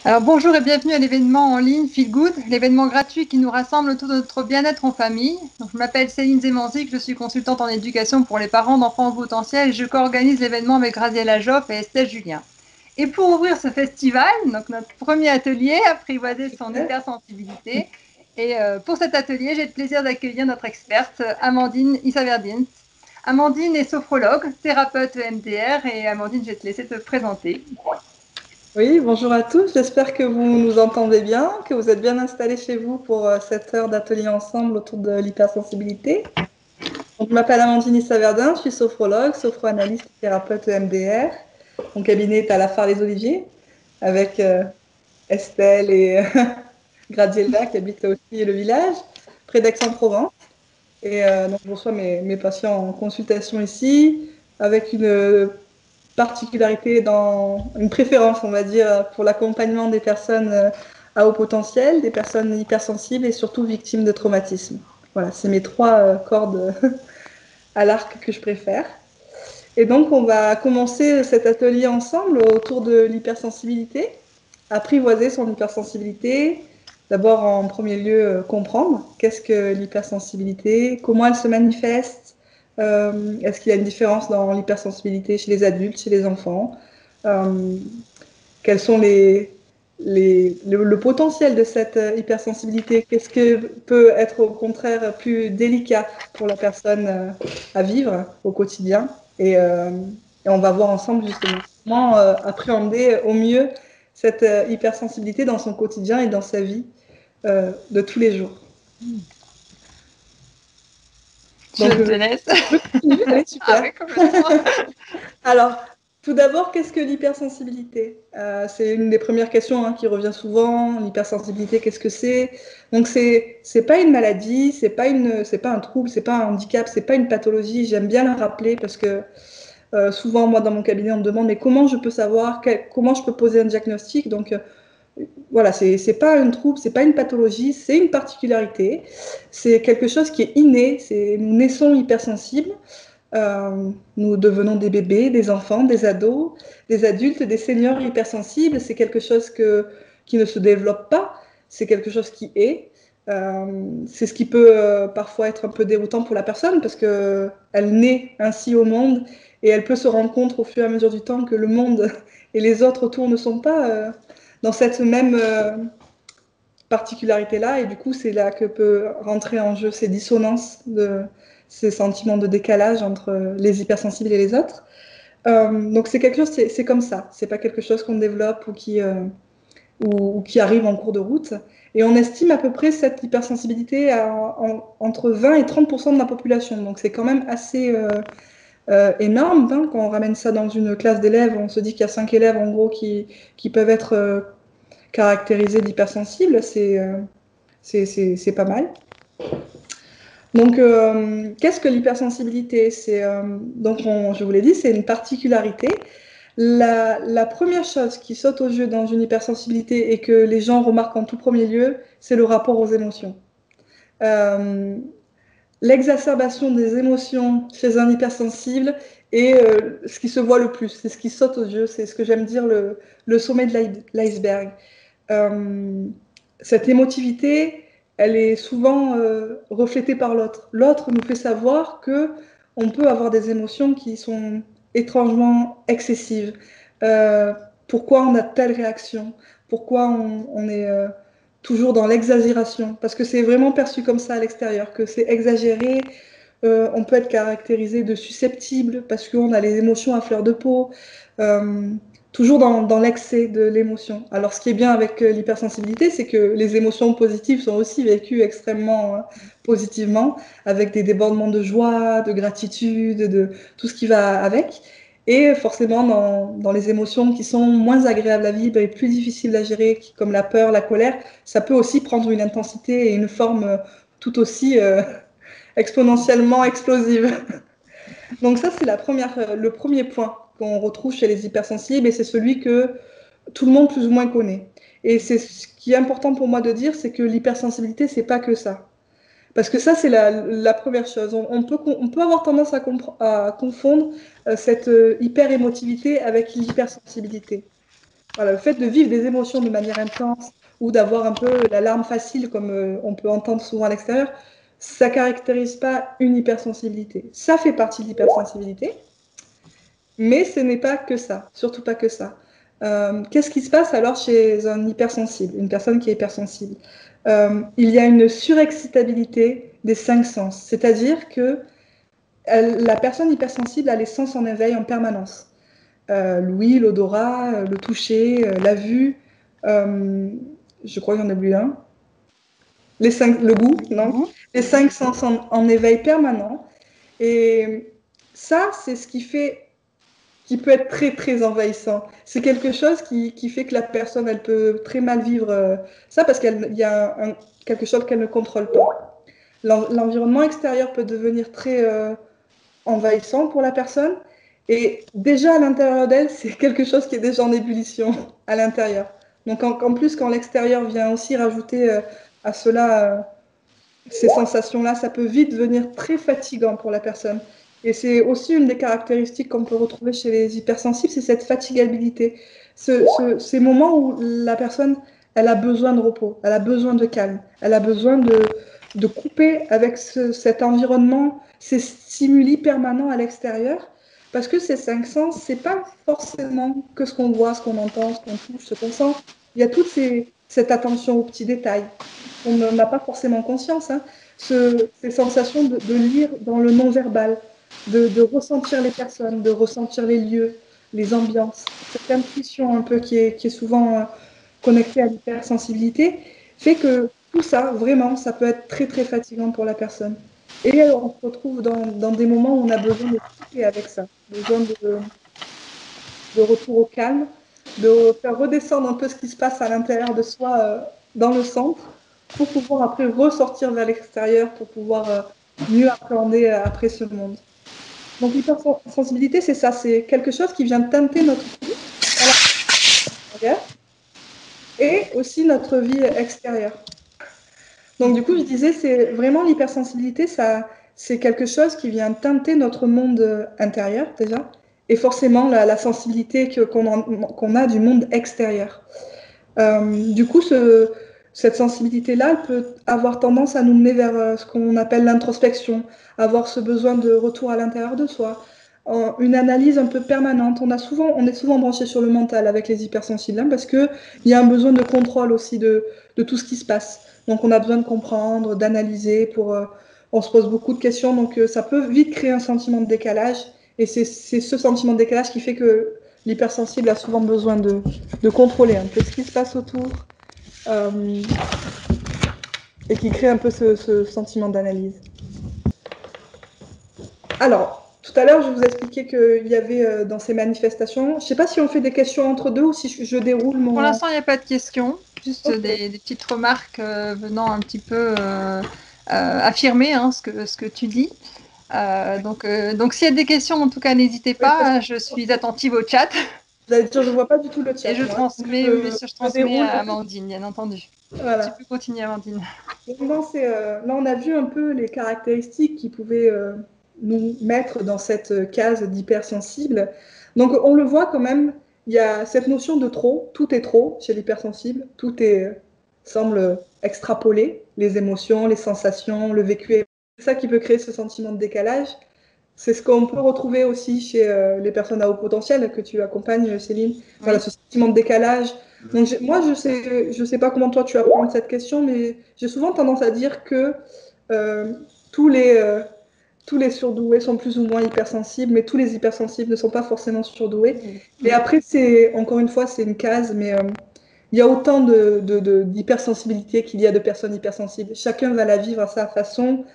Alors bonjour et bienvenue à l'événement en ligne Feel Good, l'événement gratuit qui nous rassemble autour de notre bien-être en famille. Donc, je m'appelle Céline Zemanzik, je suis consultante en éducation pour les parents d'enfants au potentiel et je co-organise l'événement avec Graziella Joff et Estelle Julien. Et pour ouvrir ce festival, donc notre premier atelier, apprivoiser son hypersensibilité. Et pour cet atelier, j'ai le plaisir d'accueillir notre experte Amandine Isaverdine. Amandine est sophrologue, thérapeute EMDR et Amandine, je vais te laisser te présenter. Oui, bonjour à tous. J'espère que vous nous entendez bien, que vous êtes bien installés chez vous pour cette heure d'atelier ensemble autour de l'hypersensibilité. Donc, je m'appelle Amandine Issa-Verdun, je suis sophrologue, sophroanalyste et thérapeute EMDR. Mon cabinet est à la Phare des Oliviers avec Estelle et Graziella qui habitent aussi le village, près d'Aix-en-Provence. Et donc, je reçois mes patients en consultation ici avec une particularité dans une préférence, on va dire, pour l'accompagnement des personnes à haut potentiel, des personnes hypersensibles et surtout victimes de traumatisme. Voilà, c'est mes trois cordes à l'arc que je préfère. Et donc, on va commencer cet atelier ensemble autour de l'hypersensibilité, apprivoiser son hypersensibilité. D'abord, en premier lieu, comprendre qu'est-ce que l'hypersensibilité, comment elle se manifeste, est-ce qu'il y a une différence dans l'hypersensibilité chez les adultes, chez les enfants, euh, quels sont le potentiel de cette hypersensibilité, qu'est-ce que peut être au contraire plus délicat pour la personne à vivre au quotidien. Et on va voir ensemble justement comment appréhender au mieux cette hypersensibilité dans son quotidien et dans sa vie de tous les jours. Je Donc, te laisse. je peux continuer. Allez, Ah super. oui, complètement. Alors, tout d'abord, qu'est-ce que l'hypersensibilité? C'est une des premières questions qui revient souvent. L'hypersensibilité, qu'est-ce que c'est? Donc, c'est pas une maladie, c'est pas un trouble, c'est pas un handicap, c'est pas une pathologie. J'aime bien le rappeler parce que souvent, moi, dans mon cabinet, on me demande mais comment je peux savoir, comment je peux poser un diagnostic? Donc, voilà, c'est pas un trouble, c'est pas une pathologie, c'est une particularité. C'est quelque chose qui est inné. Nous naissons hypersensibles. Nous devenons des bébés, des enfants, des ados, des adultes, des seniors hypersensibles. C'est quelque chose qui ne se développe pas, c'est quelque chose qui est. C'est ce qui peut parfois être un peu déroutant pour la personne parce qu'elle naît ainsi au monde et elle peut se rendre compte au fur et à mesure du temps que le monde et les autres autour ne sont pas dans cette même particularité-là. Et du coup, c'est là que peut rentrer en jeu ces dissonances, ces sentiments de décalage entre les hypersensibles et les autres. Donc c'est quelque chose, c'est comme ça. C'est pas quelque chose qu'on développe ou qui arrive en cours de route. Et on estime à peu près cette hypersensibilité entre 20 et 30% de la population. Donc c'est quand même assez énorme. Quand on ramène ça dans une classe d'élèves, on se dit qu'il y a 5 élèves en gros qui peuvent être caractérisés d'hypersensibles. C'est pas mal. Donc, qu'est-ce que l'hypersensibilité? Je vous l'ai dit, c'est une particularité. La première chose qui saute aux yeux dans une hypersensibilité et que les gens remarquent en tout premier lieu, c'est le rapport aux émotions. Euh, L'exacerbation des émotions chez un hypersensible est ce qui se voit le plus, c'est ce qui saute aux yeux, c'est ce que j'aime dire le sommet de l'iceberg. Euh, cette émotivité, elle est souvent reflétée par l'autre. L'autre nous fait savoir que on peut avoir des émotions qui sont étrangement excessives. Euh, Pourquoi on a telle réaction? Pourquoi on est toujours dans l'exagération? Parce que c'est vraiment perçu comme ça à l'extérieur, que c'est exagéré. On peut être caractérisé de susceptible parce qu'on a les émotions à fleur de peau. Euh, Toujours dans l'excès de l'émotion. Alors, ce qui est bien avec l'hypersensibilité, c'est que les émotions positives sont aussi vécues extrêmement positivement, avec des débordements de joie, de gratitude, de tout ce qui va avec. Et forcément, dans les émotions qui sont moins agréables à vivre et plus difficiles à gérer, comme la peur, la colère, ça peut aussi prendre une intensité et une forme tout aussi exponentiellement explosive. Donc ça, c'est le premier point qu'on retrouve chez les hypersensibles et c'est celui que tout le monde plus ou moins connaît. Et c'est ce qui est important pour moi de dire, c'est que l'hypersensibilité, c'est pas que ça. Parce que ça, c'est la première chose. On peut avoir tendance à confondre cette hyper-émotivité avec l'hypersensibilité. voilà, le fait de vivre des émotions de manière intense ou d'avoir un peu la larme facile, comme on peut entendre souvent à l'extérieur, ça caractérise pas une hypersensibilité. Ça fait partie de l'hypersensibilité, mais ce n'est pas que ça, surtout pas que ça. Qu'est-ce qui se passe alors chez un hypersensible, une personne qui est hypersensible? Il y a une surexcitabilité des cinq sens, c'est-à-dire que la personne hypersensible a les sens en éveil en permanence. L'ouïe, l'odorat, le toucher, la vue, je crois qu'il y en a oublié un. Le goût, non? Les cinq sens en éveil permanent. Et ça, c'est ce qui peut être très, très envahissant. C'est quelque chose qui fait que la personne, elle peut très mal vivre ça parce qu'il y a quelque chose qu'elle ne contrôle pas. L'environnement extérieur peut devenir très envahissant pour la personne. Et déjà à l'intérieur d'elle, c'est quelque chose qui est déjà en ébullition à l'intérieur. Donc en plus, quand l'extérieur vient aussi rajouter à cela ces sensations-là, ça peut vite devenir très fatigant pour la personne. Et c'est aussi une des caractéristiques qu'on peut retrouver chez les hypersensibles, c'est cette fatigabilité. Ces moments où la personne, elle a besoin de repos, elle a besoin de calme, elle a besoin de couper avec cet environnement, ces stimuli permanents à l'extérieur. Parce que ces cinq sens, c'est pas forcément que ce qu'on voit, ce qu'on entend, ce qu'on touche, ce qu'on sent. Il y a toute cette attention aux petits détails. On n'en a pas forcément conscience. Hein. Ces sensations de lire dans le non-verbal, de ressentir les personnes, de ressentir les lieux, les ambiances. Cette intuition un peu qui est souvent connectée à l'hypersensibilité fait que tout ça, vraiment, ça peut être très, très fatigant pour la personne. Et on se retrouve dans des moments où on a besoin de couper avec ça, besoin de retour au calme, de faire redescendre un peu ce qui se passe à l'intérieur de soi dans le centre pour pouvoir après ressortir vers l'extérieur, pour pouvoir mieux appréhender après ce monde. Donc l'hypersensibilité, c'est ça, c'est quelque chose qui vient teinter notre vie intérieure et aussi notre vie extérieure. Donc du coup, je disais, c'est vraiment l'hypersensibilité, ça, c'est quelque chose qui vient teinter notre monde intérieur déjà, et forcément la sensibilité qu'on a du monde extérieur. Du coup, cette sensibilité-là, elle peut avoir tendance à nous mener vers ce qu'on appelle l'introspection, avoir ce besoin de retour à l'intérieur de soi, une analyse un peu permanente. On est souvent branché sur le mental avec les hypersensibles, hein, parce qu'il y a un besoin de contrôle aussi de tout ce qui se passe. Donc, on a besoin de comprendre, d'analyser. On se pose beaucoup de questions, donc ça peut vite créer un sentiment de décalage. Et c'est ce sentiment de décalage qui fait que l'hypersensible a souvent besoin de contrôler un peu ce qui se passe autour et qui crée un peu ce sentiment d'analyse. Alors, tout à l'heure, je vous expliquais qu'il y avait dans ces manifestations, je ne sais pas si on fait des questions entre deux ou si je déroule mon... Pour l'instant, il n'y a pas de questions, juste des petites remarques venant un petit peu affirmer hein, ce que tu dis. Donc s'il y a des questions, en tout cas, n'hésitez pas. Je suis attentive au chat. J'allais dire, je ne vois pas du tout le chat. Et je transmets, je transmets à Amandine, bien entendu. Voilà. Tu peux continuer, Amandine. Donc, là, on a vu un peu les caractéristiques qui pouvaient nous mettre dans cette case d'hypersensible. Donc, on le voit quand même, il y a cette notion de trop. Tout est trop chez l'hypersensible. Tout semble extrapoler les émotions, les sensations, le vécu. C'est ça qui peut créer ce sentiment de décalage. C'est ce qu'on peut retrouver aussi chez les personnes à haut potentiel que tu accompagnes, Céline. Oui. Voilà, ce sentiment de décalage. Donc, moi, je sais pas comment toi tu apprends cette question, mais j'ai souvent tendance à dire que euh, tous les, tous les surdoués sont plus ou moins hypersensibles, mais tous les hypersensibles ne sont pas forcément surdoués. Et après, encore une fois, c'est une case, mais il y a autant d'hypersensibilité qu'il y a de personnes hypersensibles. Chacun va la vivre à sa façon.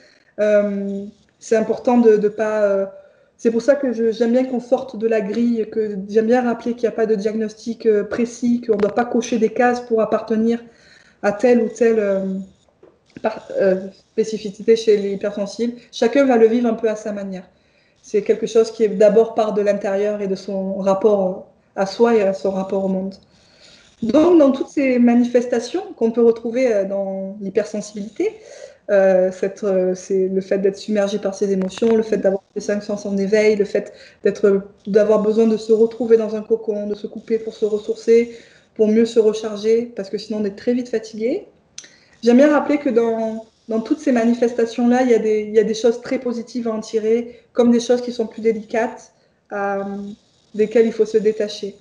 C'est important de pas. C'est pour ça que j'aime bien qu'on sorte de la grille, que j'aime bien rappeler qu'il n'y a pas de diagnostic précis, qu'on ne doit pas cocher des cases pour appartenir à telle ou telle spécificité chez les hypersensibles. Chacun va le vivre un peu à sa manière. C'est quelque chose qui est d'abord part de l'intérieur et de son rapport à soi et à son rapport au monde. Donc, dans toutes ces manifestations qu'on peut retrouver dans l'hypersensibilité, c'est le fait d'être submergé par ses émotions, le fait d'avoir les 5 sens en éveil, le fait d'avoir besoin de se retrouver dans un cocon, de se couper pour se ressourcer, pour mieux se recharger, parce que sinon on est très vite fatigué. J'aime bien rappeler que dans toutes ces manifestations-là, il y a des choses très positives à en tirer, comme des choses qui sont plus délicates, desquelles il faut se détacher.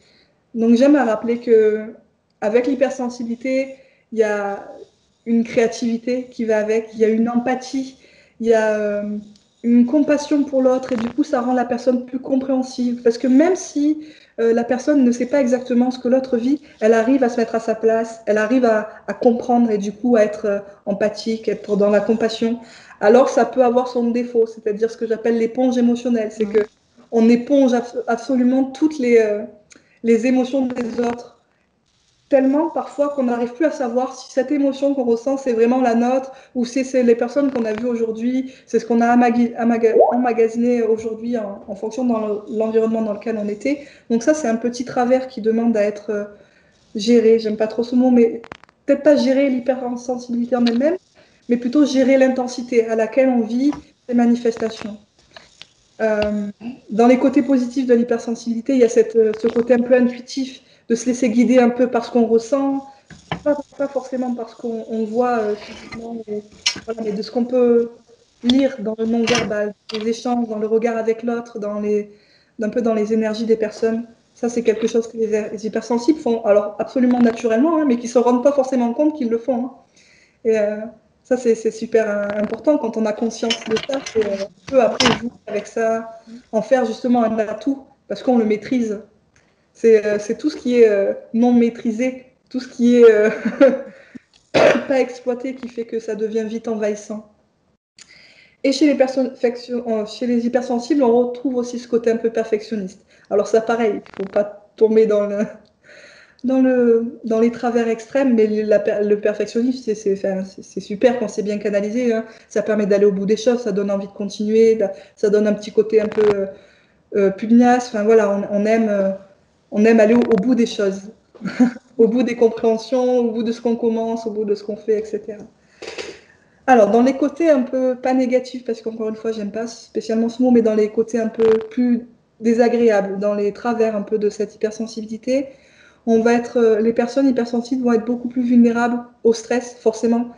Donc j'aime à rappeler que avec l'hypersensibilité, il y a une créativité qui va avec, il y a une empathie, il y a une compassion pour l'autre et du coup ça rend la personne plus compréhensive parce que même si la personne ne sait pas exactement ce que l'autre vit, elle arrive à se mettre à sa place, elle arrive à comprendre et du coup à être empathique, être dans la compassion. Alors ça peut avoir son défaut, c'est-à-dire ce que j'appelle l'éponge émotionnelle, c'est que on éponge absolument toutes les émotions des autres tellement parfois qu'on n'arrive plus à savoir si cette émotion qu'on ressent, c'est vraiment la nôtre ou si c'est les personnes qu'on a vues aujourd'hui, c'est ce qu'on a emmagasiné aujourd'hui en fonction de l'environnement dans lequel on était. Donc ça, c'est un petit travers qui demande à être géré. J'aime pas trop ce mot, mais peut-être pas gérer l'hypersensibilité en elle-même, mais plutôt gérer l'intensité à laquelle on vit ces manifestations. Dans les côtés positifs de l'hypersensibilité, il y a ce côté un peu intuitif, de se laisser guider un peu par ce qu'on ressent, pas forcément parce qu'on voit physiquement, voilà, mais de ce qu'on peut lire dans le non-verbal, les échanges, dans le regard avec l'autre, un peu dans les énergies des personnes. Ça, c'est quelque chose que les hypersensibles font, alors absolument naturellement, hein, mais qui ne se rendent pas forcément compte qu'ils le font. Hein. Et ça, c'est super important quand on a conscience de ça. On peut après jouer avec ça, en faire justement un atout, parce qu'on le maîtrise. C'est tout ce qui est non maîtrisé, tout ce qui est pas exploité qui fait que ça devient vite envahissant. Et chez les hypersensibles, on retrouve aussi ce côté un peu perfectionniste. Alors ça, pareil, il ne faut pas tomber dans les travers extrêmes, mais le perfectionnisme, c'est super quand c'est bien canalisé. Hein. Ça permet d'aller au bout des choses, ça donne envie de continuer, ça donne un petit côté un peu pugnace. Enfin voilà, on aime aller au bout des choses, au bout des compréhensions, au bout de ce qu'on commence, au bout de ce qu'on fait, etc. Alors, dans les côtés un peu pas négatifs, parce qu'encore une fois, j'aime pas spécialement ce mot, mais dans les côtés un peu plus désagréables, dans les travers un peu de cette hypersensibilité, les personnes hypersensibles vont être beaucoup plus vulnérables au stress, forcément,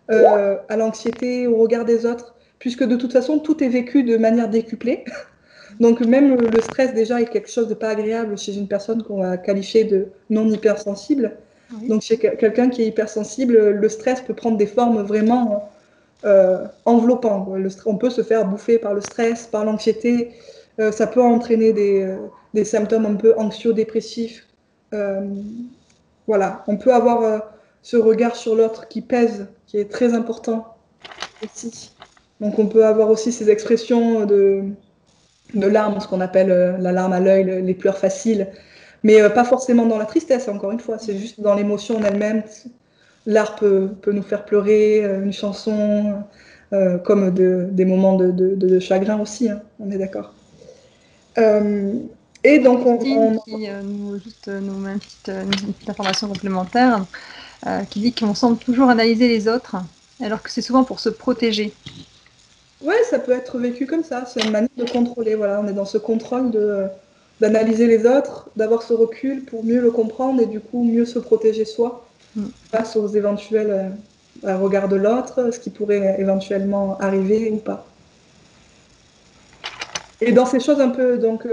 à l'anxiété, au regard des autres, puisque de toute façon, tout est vécu de manière décuplée. Donc même le stress déjà est quelque chose de pas agréable chez une personne qu'on va qualifier de non hypersensible. Oui. Donc chez quelqu'un qui est hypersensible, le stress peut prendre des formes vraiment enveloppantes. On peut se faire bouffer par le stress, par l'anxiété. Ça peut entraîner des symptômes un peu anxio-dépressifs. Voilà, on peut avoir ce regard sur l'autre qui pèse, qui est très important aussi. Donc on peut avoir aussi ces expressions de larmes, ce qu'on appelle la larme à l'œil, les pleurs faciles, mais pas forcément dans la tristesse, encore une fois, c'est juste dans l'émotion en elle-même. L'art peut nous faire pleurer, une chanson, comme des moments de chagrin aussi, hein, on est d'accord. Et donc nous met une petite information complémentaire qui dit qu'on semble toujours analyser les autres, alors que c'est souvent pour se protéger. Ouais, ça peut être vécu comme ça. C'est une manière de contrôler. Voilà, on est dans ce contrôle d'analyser les autres, d'avoir ce recul pour mieux le comprendre et du coup mieux se protéger soi face aux éventuels regards de l'autre, ce qui pourrait éventuellement arriver ou pas. Et dans ces choses un peu donc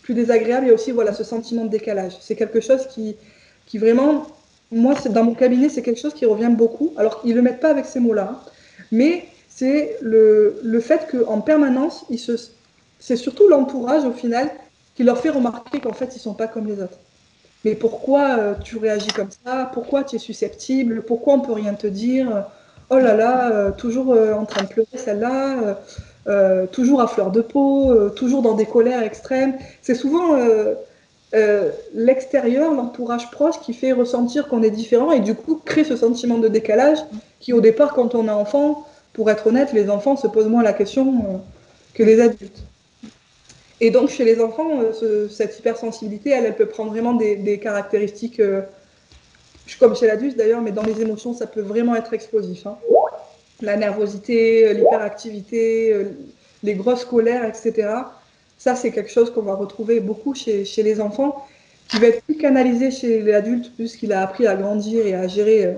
plus désagréables, il y a aussi voilà ce sentiment de décalage. C'est quelque chose qui vraiment, moi, dans mon cabinet, c'est quelque chose qui revient beaucoup. Alors ils le mettent pas avec ces mots-là, hein, mais c'est le fait qu'en permanence, c'est surtout l'entourage, au final, qui leur fait remarquer qu'en fait, ils ne sont pas comme les autres. Mais pourquoi tu réagis comme ça? Pourquoi tu es susceptible? Pourquoi on ne peut rien te dire? Oh là là, toujours en train de pleurer celle-là, toujours à fleur de peau, toujours dans des colères extrêmes. C'est souvent l'extérieur, l'entourage proche qui fait ressentir qu'on est différent et du coup crée ce sentiment de décalage qui au départ quand on est enfant, pour être honnête, les enfants se posent moins la question que les adultes. Et donc chez les enfants, cette hypersensibilité, elle peut prendre vraiment des caractéristiques, comme chez l'adulte d'ailleurs, mais dans les émotions, ça peut vraiment être explosif. Hein. La nervosité, l'hyperactivité, les grosses colères, etc. Ça, c'est quelque chose qu'on va retrouver beaucoup chez les enfants, qui va être plus canalisé chez l'adulte, puisqu'il a appris à grandir et à gérer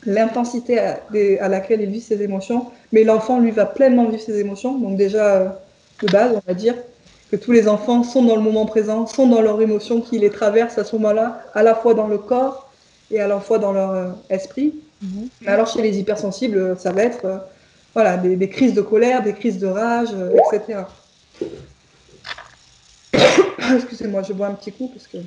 l'intensité à laquelle il vit ses émotions. Mais l'enfant, lui, va pleinement vivre ses émotions. Donc déjà, de base, on va dire que tous les enfants sont dans le moment présent, sont dans leurs émotions qui les traversent à ce moment-là, à la fois dans le corps et à la fois dans leur esprit. Mais alors chez les hypersensibles, ça va être voilà, des crises de colère, des crises de rage, etc. Excusez-moi, je bois un petit coup parce que...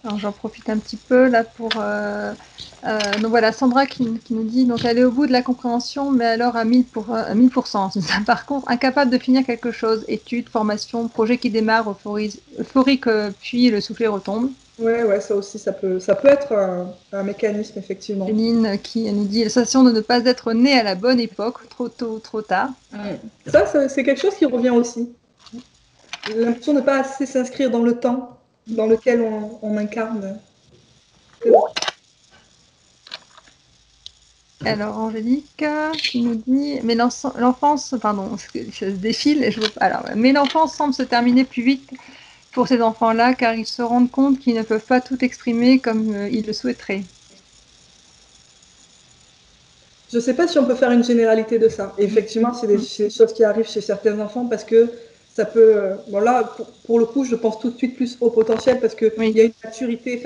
Alors j'en profite un petit peu là pour... donc voilà, Sandra qui nous dit donc elle est au bout de la compréhension, mais alors à 1000%. Par contre, incapable de finir quelque chose, études, formation, projet qui démarre, euphorique, puis le soufflet retombe. Ouais, ça aussi, ça peut être un mécanisme, effectivement. Céline qui nous dit la sensation de ne pas être née à la bonne époque, trop tôt, trop tard. Ça, c'est quelque chose qui revient aussi. L'impression de ne pas assez s'inscrire dans le temps dans lequel on incarne. Alors, Angélique qui nous dit mais l'enfance, pardon, je se défile, et alors, mais l'enfance semble se terminer plus vite pour ces enfants-là, car ils se rendent compte qu'ils ne peuvent pas tout exprimer comme ils le souhaiteraient. Je ne sais pas si on peut faire une généralité de ça. Et effectivement, c'est des choses qui arrivent chez certains enfants parce que ça peut... bon là, pour le coup, je pense tout de suite plus au potentiel parce qu'il y a une maturité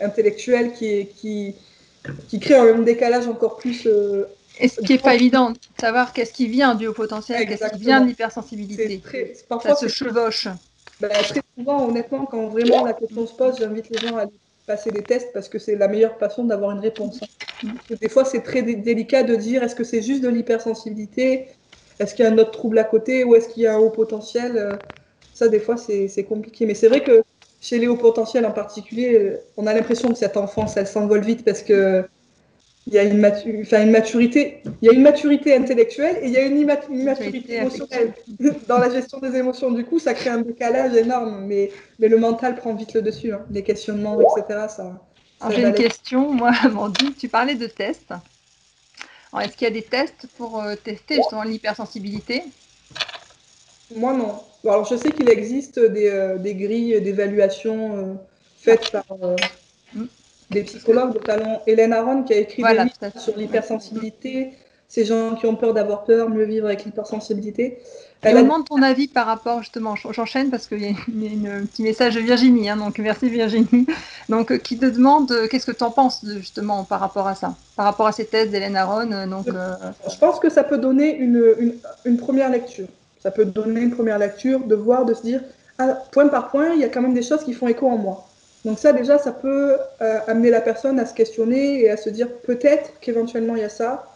intellectuelle qui crée un décalage encore plus... Et ce qui n'est pas évident, de savoir qu'est-ce qui vient du haut potentiel, qu'est-ce qui vient de l'hypersensibilité. Parfois, ça se chevauche. Très souvent, honnêtement, quand vraiment la question se pose, j'invite les gens à passer des tests parce que c'est la meilleure façon d'avoir une réponse. Des fois, c'est très délicat de dire est-ce que c'est juste de l'hypersensibilité, est-ce qu'il y a un autre trouble à côté ou est-ce qu'il y a un haut potentiel. Ça, des fois, c'est compliqué. Mais c'est vrai que chez les hauts potentiels en particulier, on a l'impression que cette enfance, elle s'envole vite parce que il y a une maturité, il y a une maturité intellectuelle et il y a une maturité émotionnelle dans la gestion des émotions. Du coup, ça crée un décalage énorme, mais le mental prend vite le dessus. Hein. Les questionnements, etc. Alors j'ai une question, moi, Amandine, tu parlais de tests. Est-ce qu'il y a des tests pour tester justement l'hypersensibilité? Moi, non. Alors, je sais qu'il existe des grilles d'évaluation faites par des psychologues, notamment Hélène Aron, qui a écrit des livres sur l'hypersensibilité. Ces gens qui ont peur d'avoir peur, mieux vivre avec l'hypersensibilité. Et on demande ton avis par rapport, justement, j'enchaîne parce qu'il y a un petit message de Virginie, hein, donc merci Virginie, donc, qui te demande qu'est-ce que tu en penses justement par rapport à ça, par rapport à ces thèses d'Hélène Aron. Je pense que ça peut donner une première lecture. Ça peut donner une première lecture, de voir, de se dire, ah, point par point, il y a quand même des choses qui font écho en moi. Donc ça, déjà, ça peut amener la personne à se questionner et à se dire peut-être qu'éventuellement il y a ça.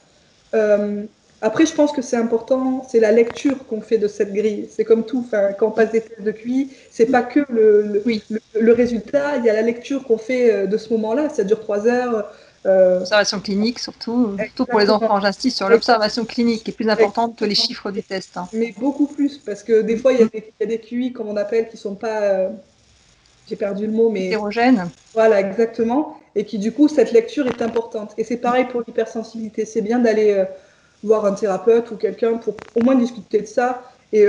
Après, je pense que c'est important, c'est la lecture qu'on fait de cette grille. C'est comme tout, quand on passe des tests de QI, c'est pas que le résultat, il y a la lecture qu'on fait de ce moment-là. Ça dure 3 heures. Observation clinique, surtout pour les enfants. J'insiste sur l'observation clinique, qui est plus importante que les chiffres du test. Hein. Mais beaucoup plus, parce que des fois, il y a des QI, comme on appelle, qui sont pas... j'ai perdu le mot, mais... Hétérogènes. Voilà, exactement. Et qui, du coup, cette lecture est importante. Et c'est pareil pour l'hypersensibilité. C'est bien d'aller voir un thérapeute ou quelqu'un pour au moins discuter de ça et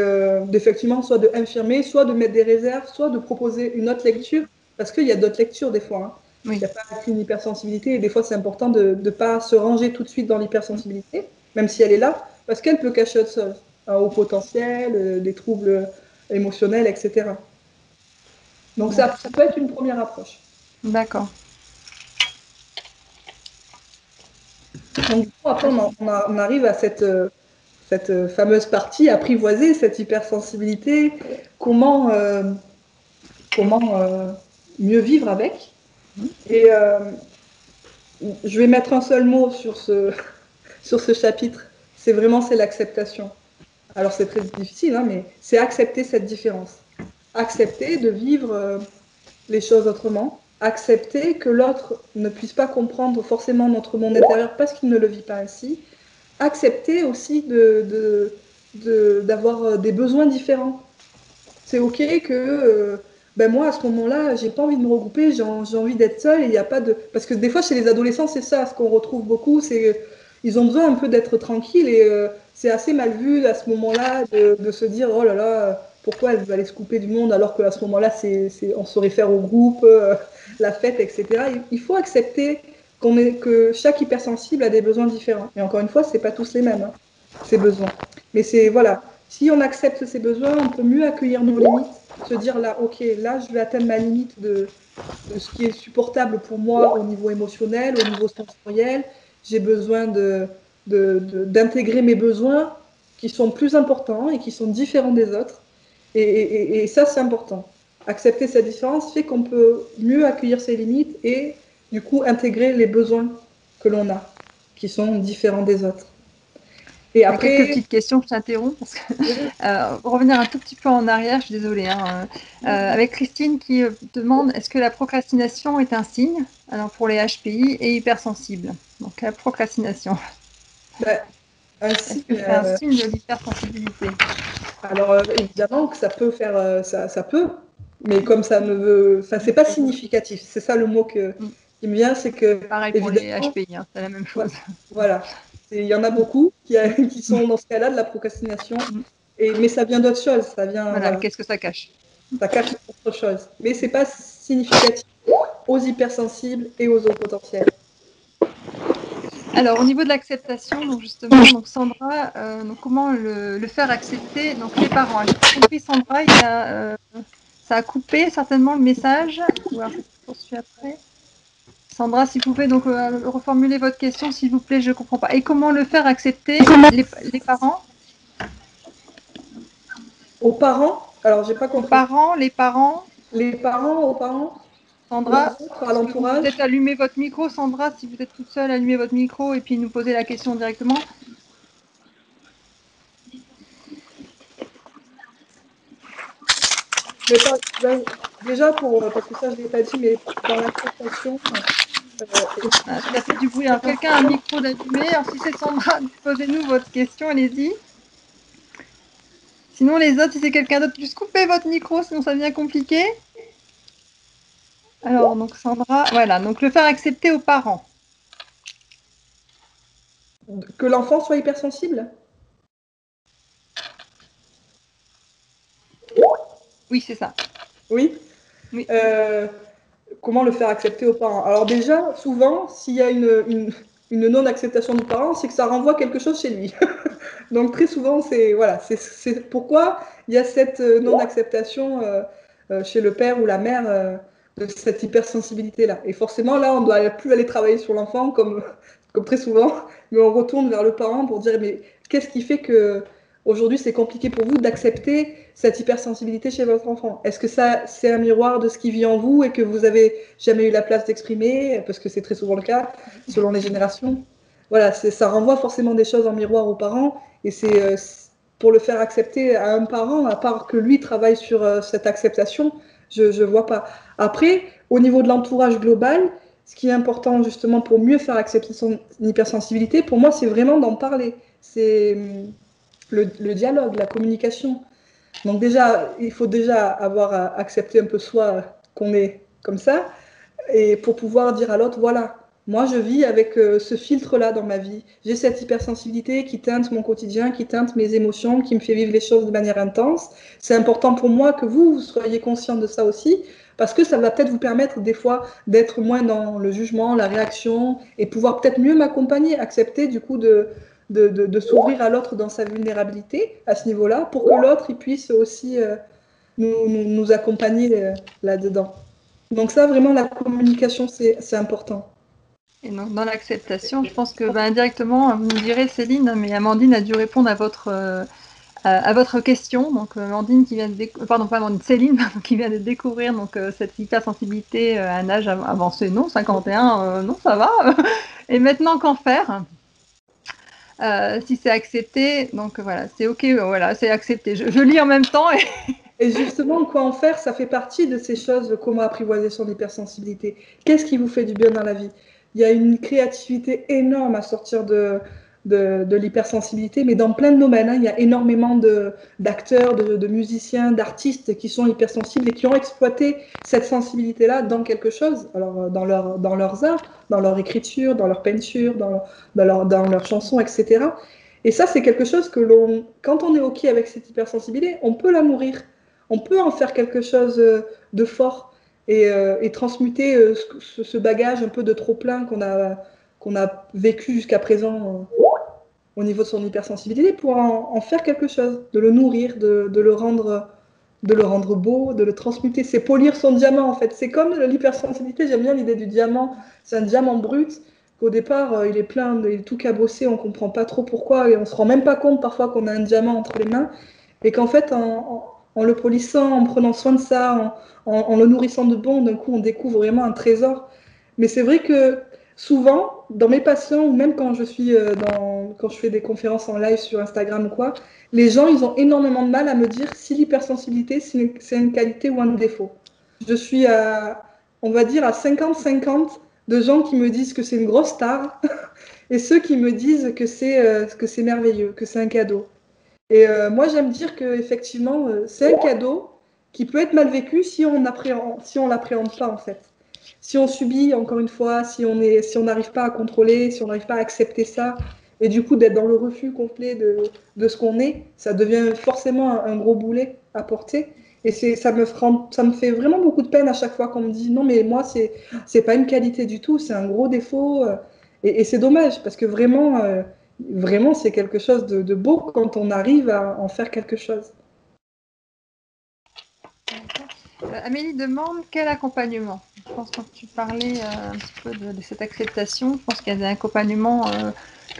d'effectivement, soit d'infirmer, soit de mettre des réserves, soit de proposer une autre lecture, parce qu'il y a d'autres lectures des fois. Hein. Il n'y a pas qu'une hypersensibilité, et des fois, c'est important de ne pas se ranger tout de suite dans l'hypersensibilité, même si elle est là, parce qu'elle peut cacher autre chose, un haut potentiel, des troubles émotionnels, etc. Donc ça peut être une première approche. D'accord. Donc après, on arrive à cette fameuse partie, apprivoiser cette hypersensibilité, comment mieux vivre avec. Et je vais mettre un seul mot sur ce chapitre, c'est l'acceptation. Alors c'est très difficile, hein, mais c'est accepter cette différence. Accepter de vivre les choses autrement, accepter que l'autre ne puisse pas comprendre forcément notre monde intérieur parce qu'il ne le vit pas ainsi, accepter aussi d'avoir des besoins différents. C'est ok que moi à ce moment-là, j'ai pas envie de me regrouper, j'ai envie d'être seule et il n'y a pas de... Parce que des fois chez les adolescents, c'est ça, ce qu'on retrouve beaucoup, c'est ils ont besoin un peu d'être tranquilles et c'est assez mal vu à ce moment-là de se dire oh là là, pourquoi elle veut aller se couper du monde alors qu'à ce moment-là, on se réfère au groupe, la fête, etc. Il faut accepter que chaque hypersensible a des besoins différents. Et encore une fois, c'est pas tous les mêmes, hein, ces besoins. Mais c'est voilà, si on accepte ces besoins, on peut mieux accueillir nos limites, se dire là, ok, là, je vais atteindre ma limite de ce qui est supportable pour moi au niveau émotionnel, au niveau sensoriel. J'ai besoin d'intégrer mes besoins qui sont plus importants et qui sont différents des autres. Et ça, c'est important. Accepter cette différence fait qu'on peut mieux accueillir ses limites et du coup intégrer les besoins que l'on a, qui sont différents des autres. Et après, quelques petites questions, je t'interromps, parce que revenir un tout petit peu en arrière, je suis désolée, hein, avec Christine qui demande est-ce que la procrastination est un signe, alors pour les HPI et hypersensibles. Donc la procrastination. Est-ce que c'est un signe de l'hypersensibilité? Alors évidemment que ça peut faire, ça peut, mais comme ça ne veut, enfin c'est pas significatif. C'est ça le mot qui me vient, c'est que pareil pour les HPI, hein, c'est la même chose. Voilà. Il y en a beaucoup qui sont dans ce cas-là de la procrastination, mais ça vient d'autre chose. Ça vient. Voilà. Qu'est-ce que ça cache? Ça cache autre chose. Mais c'est pas significatif aux hypersensibles et aux hauts potentiels. Alors, au niveau de l'acceptation, donc justement, donc Sandra, donc comment le faire accepter? Donc les parents. J'ai compris, Sandra, ça a coupé certainement le message. Ou alors je poursuis après. Sandra, si vous pouvez donc reformuler votre question, s'il vous plaît, je ne comprends pas. Et comment le faire accepter les parents? Aux parents? Alors, j'ai pas compris. Aux parents, les parents? Les parents, aux parents? Sandra, à l'entourage? peut-être allumer votre micro, Sandra, si vous êtes toute seule, allumez votre micro et puis nous poser la question directement. Déjà, parce que ça, je ne l'ai pas dit, mais dans l'acceptation. Ça fait du bruit. Alors, quelqu'un a un micro d'allumé. Alors, si c'est Sandra, posez-nous votre question, allez-y. Sinon, les autres, si c'est quelqu'un d'autre, juste coupez votre micro, sinon ça devient compliqué. Alors, donc Sandra, voilà. Donc, le faire accepter aux parents. Que l'enfant soit hypersensible? Oui, c'est ça. Oui. Comment le faire accepter aux parents? Alors déjà, souvent, s'il y a une non-acceptation du parent, c'est que ça renvoie quelque chose chez lui. Donc très souvent, c'est pourquoi il y a cette non-acceptation chez le père ou la mère de cette hypersensibilité-là. Et forcément, là, on ne doit plus aller travailler sur l'enfant comme très souvent, mais on retourne vers le parent pour dire, mais qu'est-ce qui fait que aujourd'hui c'est compliqué pour vous d'accepter cette hypersensibilité chez votre enfant? Est-ce que ça, c'est un miroir de ce qui vit en vous et que vous avez jamais eu la place d'exprimer? Parce que c'est très souvent le cas, selon les générations. Voilà, ça renvoie forcément des choses en miroir aux parents, et c'est pour le faire accepter à un parent, à part que lui travaille sur cette acceptation, je ne vois pas. Après, au niveau de l'entourage global, ce qui est important justement pour mieux faire accepter son hypersensibilité, pour moi, c'est vraiment d'en parler. C'est le dialogue, la communication. Donc déjà, il faut déjà avoir accepté un peu soi qu'on est comme ça, et pour pouvoir dire à l'autre, voilà, moi je vis avec ce filtre-là dans ma vie. J'ai cette hypersensibilité qui teinte mon quotidien, qui teinte mes émotions, qui me fait vivre les choses de manière intense. C'est important pour moi que vous soyez conscient de ça aussi, parce que ça va peut-être vous permettre des fois d'être moins dans le jugement, la réaction, et pouvoir peut-être mieux m'accompagner, accepter du coup de s'ouvrir à l'autre dans sa vulnérabilité à ce niveau-là, pour que l'autre il puisse aussi nous accompagner là-dedans. Donc ça, vraiment, la communication, c'est important. Et donc, dans l'acceptation, je pense que indirectement, vous nous direz, Céline, mais Amandine a dû répondre à votre question. Donc, Amandine qui vient de pardon, pas Amandine, Céline qui vient de découvrir donc, cette hypersensibilité à un âge avancé. Non, 51, non, ça va. Et maintenant, qu'en faire? Si c'est accepté, donc voilà, c'est ok, voilà, c'est accepté. Je lis en même temps. Et justement, quoi en faire, ça fait partie de ces choses, comment apprivoiser son hypersensibilité. Qu'est-ce qui vous fait du bien dans la vie? Il y a une créativité énorme à sortir de l'hypersensibilité, mais dans plein de domaines. Hein. Il y a énormément d'acteurs, de musiciens, d'artistes qui sont hypersensibles et qui ont exploité cette sensibilité-là dans quelque chose, alors dans leurs arts, dans leur écriture, dans leur peinture, dans leurs chansons, etc. Et ça, c'est quelque chose que quand on est OK avec cette hypersensibilité, on peut la nourrir. On peut en faire quelque chose de fort et transmuter ce bagage un peu de trop-plein qu'on a vécu jusqu'à présent au niveau de son hypersensibilité pour en faire quelque chose, de le nourrir, de le rendre beau, de le transmuter. C'est polir son diamant en fait. C'est comme l'hypersensibilité, j'aime bien l'idée du diamant. C'est un diamant brut qu'au départ il est plein, il est tout cabossé, on comprend pas trop pourquoi et on se rend même pas compte parfois qu'on a un diamant entre les mains et qu'en fait en le polissant, en prenant soin de ça, en le nourrissant de bon, d'un coup on découvre vraiment un trésor. Mais c'est vrai que souvent, dans mes patients, ou même quand quand je fais des conférences en live sur Instagram ou quoi, les gens, ils ont énormément de mal à me dire si l'hypersensibilité, c'est une qualité ou un défaut. Je suis on va dire, à 50-50 de gens qui me disent que c'est une grosse star et ceux qui me disent que c'est merveilleux, que c'est un cadeau. Et moi, j'aime dire que effectivement, c'est un cadeau qui peut être mal vécu si on l'appréhende pas en fait. Si on subit, encore une fois, si on n'arrive pas à contrôler, si on n'arrive pas à accepter ça, et du coup d'être dans le refus complet de ce qu'on est, ça devient forcément un gros boulet à porter. Et ça me fait vraiment beaucoup de peine à chaque fois qu'on me dit non, mais moi, c'est pas une qualité du tout, c'est un gros défaut. Et c'est dommage parce que vraiment, c'est quelque chose de beau quand on arrive à en faire quelque chose. Amélie demande quel accompagnement. Je pense que quand tu parlais un petit peu de cette acceptation, je pense qu'il y a des accompagnements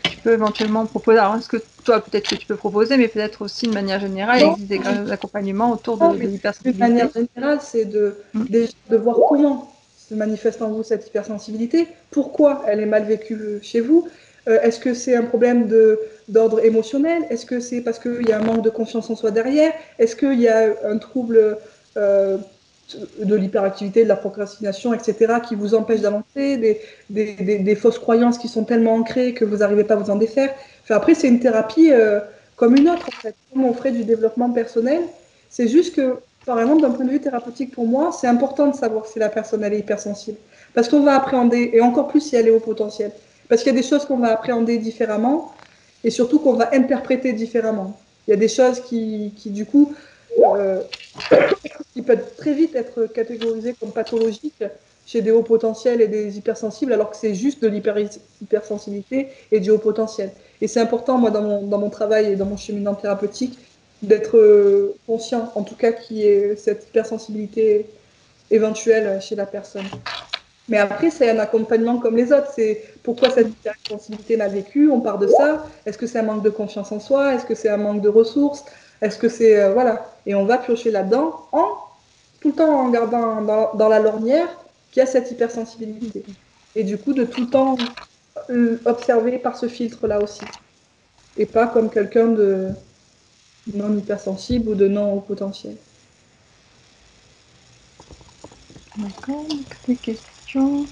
que tu peux éventuellement proposer. Alors, est-ce que toi, peut-être que tu peux proposer, mais peut-être aussi de manière générale, il existe des accompagnements autour de De l'hypersensibilité. manière générale, c'est déjà de voir comment se manifeste en vous cette hypersensibilité, pourquoi elle est mal vécue chez vous. Est-ce que c'est un problème d'ordre émotionnel? Est-ce que c'est parce qu'il y a un manque de confiance en soi derrière? Est-ce qu'il y a un trouble euh, de l'hyperactivité, de la procrastination, etc., qui vous empêche d'avancer, des fausses croyances qui sont tellement ancrées que vous n'arrivez pas à vous en défaire? Enfin, après, c'est une thérapie comme une autre, en fait, comme on ferait du développement personnel. C'est juste que, par exemple, d'un point de vue thérapeutique, pour moi, c'est important de savoir si la personne elle est hypersensible. Parce qu'on va appréhender, et encore plus si elle est au potentiel. Parce qu'il y a des choses qu'on va appréhender différemment, et surtout qu'on va interpréter différemment. Il y a des choses du coup, euh, qui peuvent très vite être catégorisées comme pathologiques chez des hauts potentiels et des hypersensibles, alors que c'est juste de l'hypersensibilité et du haut potentiel. Et c'est important, moi, dans mon travail et dans mon cheminement thérapeutique, d'être conscient, en tout cas, qu'il y ait cette hypersensibilité éventuelle chez la personne. Mais après, c'est un accompagnement comme les autres. C'est pourquoi cette hypersensibilité l'a vécu, on part de ça. Est-ce que c'est un manque de confiance en soi? Est-ce que c'est un manque de ressources? Est-ce que c'est. Voilà. Et on va piocher là-dedans, tout le temps en gardant dans la lorgnière qu'il y a cette hypersensibilité. Et du coup, de tout le temps observer par ce filtre-là aussi. Et pas comme quelqu'un de non hypersensible ou de non haut potentiel. D'accord, des questions.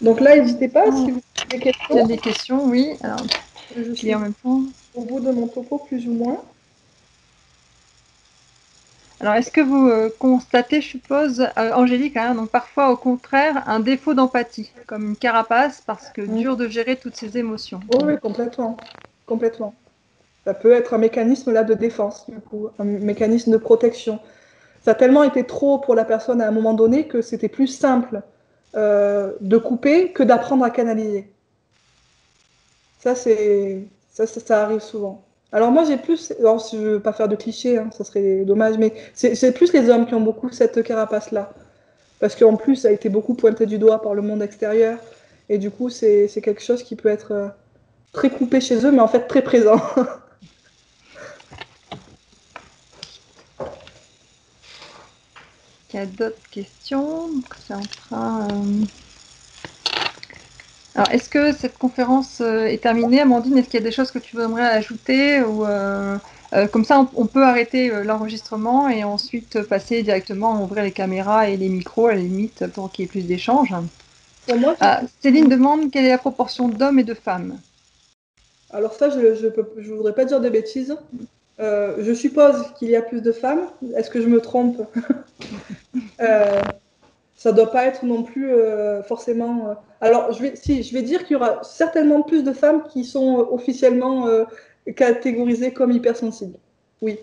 Donc là, n'hésitez pas si vous avez des Il y questions. a des questions, oui. Alors, Je je lis suis en même temps. au bout de mon topo, plus ou moins. Alors, est-ce que vous constatez, je suppose, Angélique, hein, donc parfois au contraire, un défaut d'empathie, comme une carapace, parce que dur de gérer toutes ces émotions? Oui, oui, complètement. Complètement. Ça peut être un mécanisme là de défense, du coup, un mécanisme de protection. Ça a tellement été trop pour la personne à un moment donné que c'était plus simple de couper que d'apprendre à canaliser. Ça arrive souvent. Alors moi j'ai plus, alors je veux pas faire de clichés, hein, ça serait dommage, mais c'est plus les hommes qui ont beaucoup cette carapace-là. Parce qu'en plus, ça a été beaucoup pointé du doigt par le monde extérieur. Et du coup, c'est quelque chose qui peut être très coupé chez eux, mais en fait très présent. Il y a d'autres questions. Donc, c'est en train. Alors, est-ce que cette conférence est terminée, Amandine? Est-ce qu'il y a des choses que tu voudrais ajouter ou comme ça, on peut arrêter l'enregistrement et ensuite passer directement, ouvrir les caméras et les micros à la limite pour qu'il y ait plus d'échanges. Pour moi, Céline demande quelle est la proportion d'hommes et de femmes. alors ça, je voudrais pas dire de bêtises. Je suppose qu'il y a plus de femmes. Est-ce que je me trompe? Ça ne doit pas être non plus forcément... Alors, je vais dire qu'il y aura certainement plus de femmes qui sont officiellement catégorisées comme hypersensibles. Oui.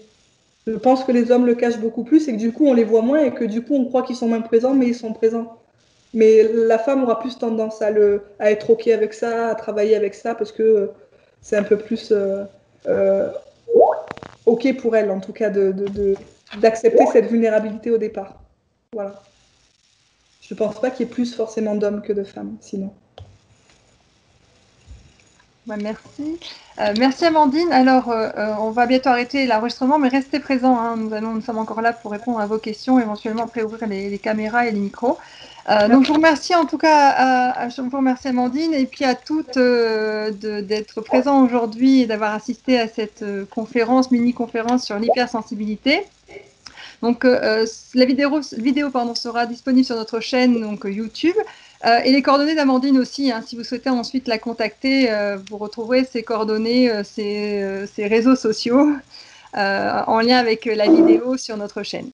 Je pense que les hommes le cachent beaucoup plus et que du coup, on les voit moins et que du coup, on croit qu'ils sont moins présents, mais ils sont présents. Mais la femme aura plus tendance à être OK avec ça, à travailler avec ça, parce que c'est un peu plus euh, OK pour elle, en tout cas, d'accepter cette vulnérabilité au départ. Voilà. Je ne pense pas qu'il y ait plus forcément d'hommes que de femmes, sinon. Merci. Merci Amandine. Alors, on va bientôt arrêter l'enregistrement, mais restez présents. Hein. Nous sommes encore là pour répondre à vos questions, éventuellement après ouvrir les caméras et les micros. Donc, je vous remercie en tout cas, je vous remercie Amandine, et puis à toutes d'être présents aujourd'hui et d'avoir assisté à cette mini-conférence sur l'hypersensibilité. Donc, la vidéo sera disponible sur notre chaîne donc, YouTube. Et les coordonnées d'Amandine aussi, hein, si vous souhaitez ensuite la contacter, vous retrouverez ses coordonnées, ses réseaux sociaux en lien avec la vidéo sur notre chaîne.